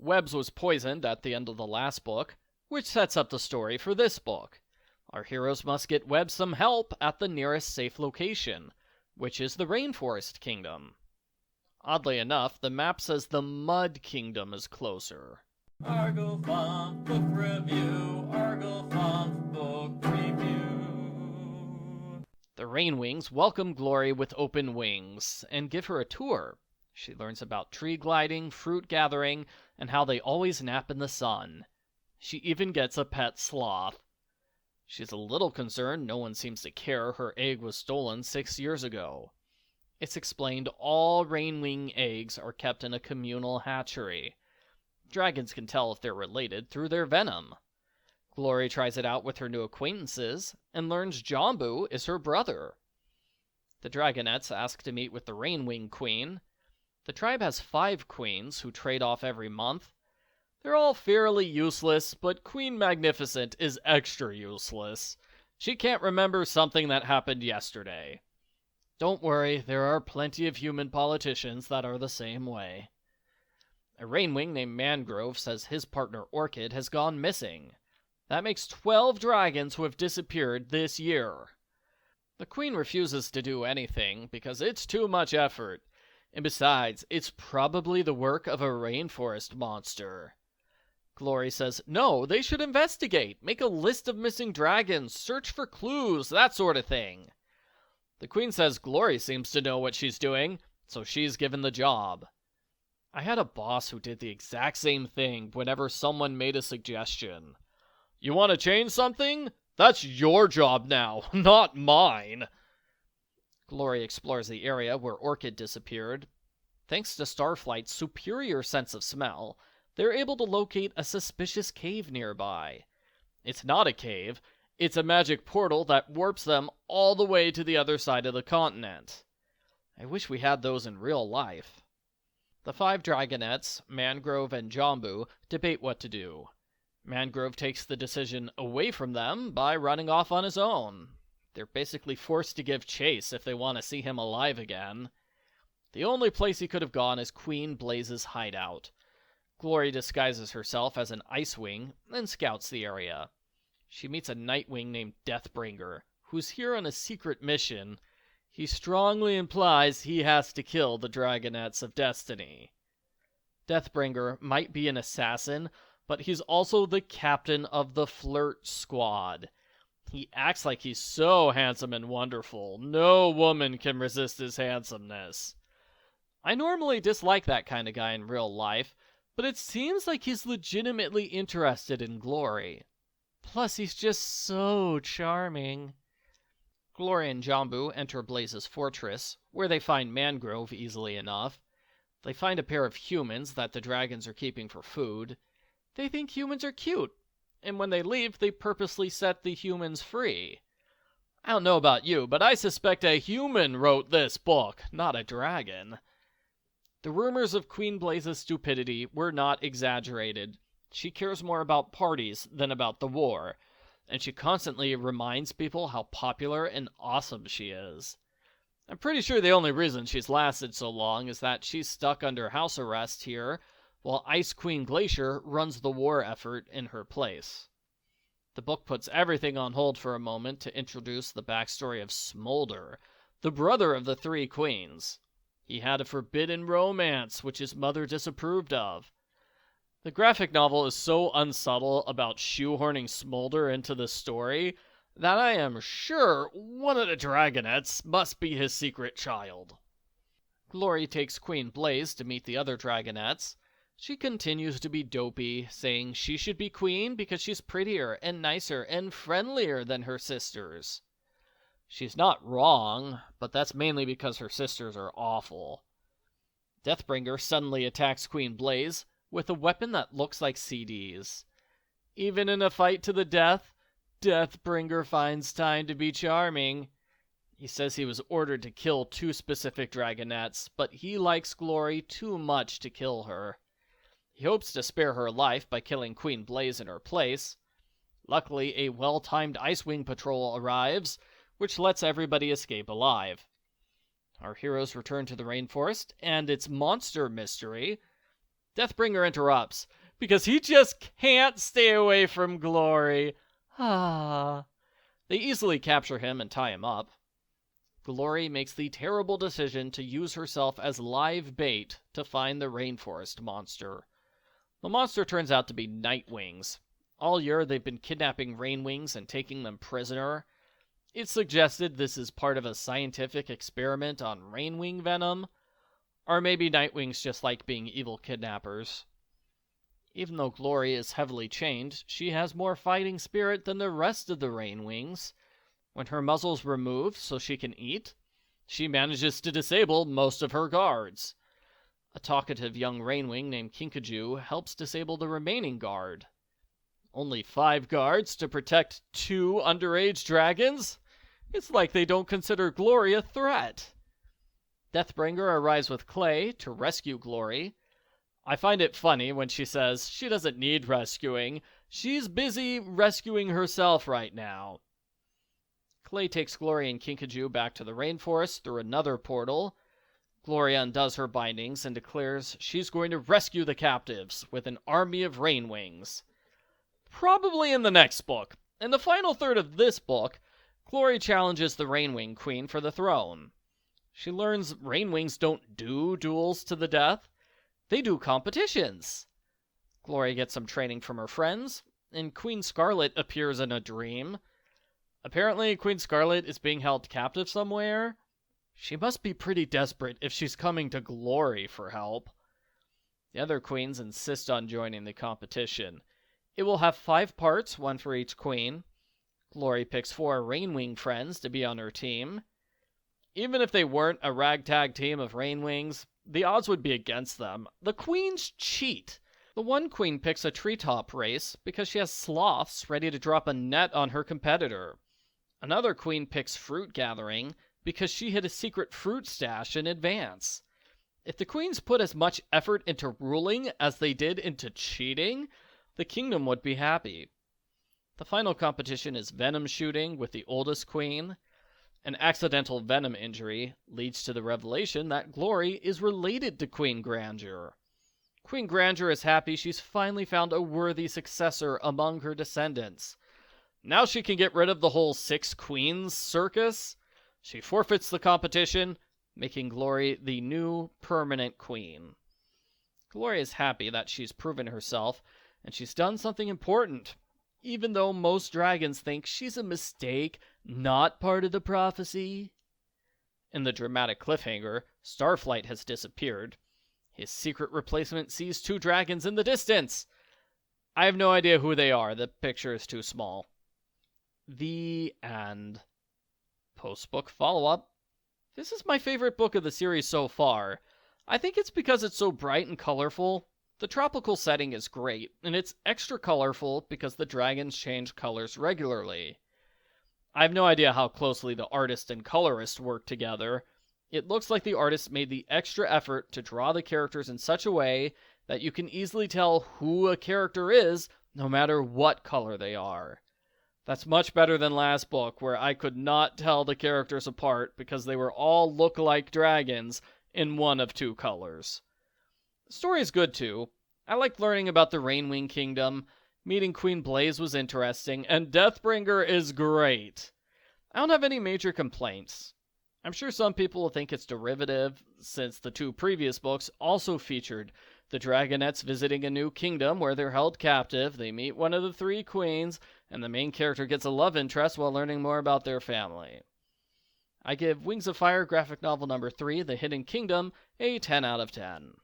Webbs was poisoned at the end of the last book, which sets up the story for this book. Our heroes must get Webbs some help at the nearest safe location, which is the Rainforest Kingdom. Oddly enough, the map says the Mud Kingdom is closer. Argofunk Book Review, Argofunk Book Review. The rainwings welcome Glory with open wings and give her a tour. She learns about tree gliding, fruit gathering, and how they always nap in the sun. She even gets a pet sloth. She's a little concerned no one seems to care her egg was stolen 6 years ago. It's explained all rainwing eggs are kept in a communal hatchery. Dragons can tell if they're related through their venom. Glory tries it out with her new acquaintances and learns Jambu is her brother. The dragonets ask to meet with the rainwing queen. The tribe has 5 queens who trade off every month. They're all fairly useless, but Queen Magnificent is extra useless. She can't remember something that happened yesterday. Don't worry, there are plenty of human politicians that are the same way. A rainwing named Mangrove says his partner Orchid has gone missing. That makes 12 dragons who have disappeared this year. The queen refuses to do anything because it's too much effort. And besides, it's probably the work of a rainforest monster. Glory says, no, they should investigate, make a list of missing dragons, search for clues, that sort of thing. The queen says Glory seems to know what she's doing, so she's given the job. I had a boss who did the exact same thing whenever someone made a suggestion. You want to change something? That's your job now, not mine. Glory explores the area where Orchid disappeared. Thanks to Starflight's superior sense of smell, they're able to locate a suspicious cave nearby. It's not a cave, it's a magic portal that warps them all the way to the other side of the continent. I wish we had those in real life. The 5 dragonets, Mangrove and Jambu, debate what to do. Mangrove takes the decision away from them by running off on his own. They're basically forced to give chase if they want to see him alive again. The only place he could have gone is Queen Blaze's hideout. Glory disguises herself as an icewing and scouts the area. She meets a nightwing named Deathbringer, who's here on a secret mission. He strongly implies he has to kill the Dragonets of Destiny. Deathbringer might be an assassin, but he's also the captain of the Flirt Squad. He acts like he's so handsome and wonderful. No woman can resist his handsomeness. I normally dislike that kind of guy in real life, but it seems like he's legitimately interested in Glory. Plus, he's just so charming. Glory and Jambu enter Blaze's fortress, where they find Mangrove easily enough. They find a pair of humans that the dragons are keeping for food. They think humans are cute, and when they leave, they purposely set the humans free. I don't know about you, but I suspect a human wrote this book, not a dragon. The rumors of Queen Blaze's stupidity were not exaggerated. She cares more about parties than about the war, and she constantly reminds people how popular and awesome she is. I'm pretty sure the only reason she's lasted so long is that she's stuck under house arrest here, while Ice Queen Glacier runs the war effort in her place. The book puts everything on hold for a moment to introduce the backstory of Smolder, the brother of the 3 queens. He had a forbidden romance, which his mother disapproved of. The graphic novel is so unsubtle about shoehorning Smolder into the story that I am sure one of the dragonets must be his secret child. Glory takes Queen Blaze to meet the other dragonets. She continues to be dopey, saying she should be queen because she's prettier and nicer and friendlier than her sisters. She's not wrong, but that's mainly because her sisters are awful. Deathbringer suddenly attacks Queen Blaze with a weapon that looks like CDs. Even in a fight to the death, Deathbringer finds time to be charming. He says he was ordered to kill 2 specific dragonets, but he likes Glory too much to kill her. He hopes to spare her life by killing Queen Blaze in her place. Luckily, a well-timed Icewing patrol arrives, which lets everybody escape alive. Our heroes return to the rainforest and its monster mystery. Deathbringer interrupts, because he just can't stay away from Glory. Ah. They easily capture him and tie him up. Glory makes the terrible decision to use herself as live bait to find the rainforest monster. The monster turns out to be nightwings. All year they've been kidnapping rainwings and taking them prisoner. It's suggested this is part of a scientific experiment on rainwing venom, or maybe nightwings just like being evil kidnappers. Even though Glory is heavily chained, she has more fighting spirit than the rest of the rainwings. When her muzzle's removed so she can eat, she manages to disable most of her guards. A talkative young rainwing named Kinkajou helps disable the remaining guard. Only 5 guards to protect 2 underage dragons? It's like they don't consider Glory a threat. Deathbringer arrives with Clay to rescue Glory. I find it funny when she says she doesn't need rescuing. She's busy rescuing herself right now. Clay takes Glory and Kinkajou back to the rainforest through another portal. Glory undoes her bindings and declares she's going to rescue the captives with an army of rainwings. Probably in the next book. In the final third of this book, Glory challenges the Rainwing Queen for the throne. She learns rainwings don't do duels to the death. They do competitions. Glory gets some training from her friends, and Queen Scarlet appears in a dream. Apparently, Queen Scarlet is being held captive somewhere. She must be pretty desperate if she's coming to Glory for help. The other queens insist on joining the competition. It will have 5 parts, 1 for each queen. Glory picks 4 Rainwing friends to be on her team. Even if they weren't a ragtag team of Rainwings, the odds would be against them. The queens cheat. The one queen picks a treetop race because she has sloths ready to drop a net on her competitor. Another queen picks fruit gathering because she hid a secret fruit stash in advance. If the queens put as much effort into ruling as they did into cheating, the kingdom would be happy. The final competition is venom shooting with the oldest queen. An accidental venom injury leads to the revelation that Glory is related to Queen Grandeur. Queen Grandeur is happy she's finally found a worthy successor among her descendants. Now she can get rid of the whole 6 queens circus. She forfeits the competition, making Glory the new permanent queen. Glory is happy that she's proven herself, and she's done something important, even though most dragons think she's a mistake, not part of the prophecy. In the dramatic cliffhanger, Starflight has disappeared. His secret replacement sees 2 dragons in the distance. I have no idea who they are. The picture is too small. The end. Post-book follow-up. This is my favorite book of the series so far. I think it's because it's so bright and colorful. The tropical setting is great, and it's extra colorful because the dragons change colors regularly. I have no idea how closely the artist and colorist work together. It looks like the artist made the extra effort to draw the characters in such a way that you can easily tell who a character is, no matter what color they are. That's much better than last book, where I could not tell the characters apart because they were all look-alike dragons in one of 2 colors. The story is good too. I like learning about the Rainwing Kingdom. Meeting Queen Blaze was interesting, and Deathbringer is great. I don't have any major complaints. I'm sure some people will think it's derivative, since the 2 previous books also featured the dragonets visiting a new kingdom where they're held captive, they meet one of the 3 queens, and the main character gets a love interest while learning more about their family. I give Wings of Fire graphic novel number 3, The Hidden Kingdom, a 10 out of 10.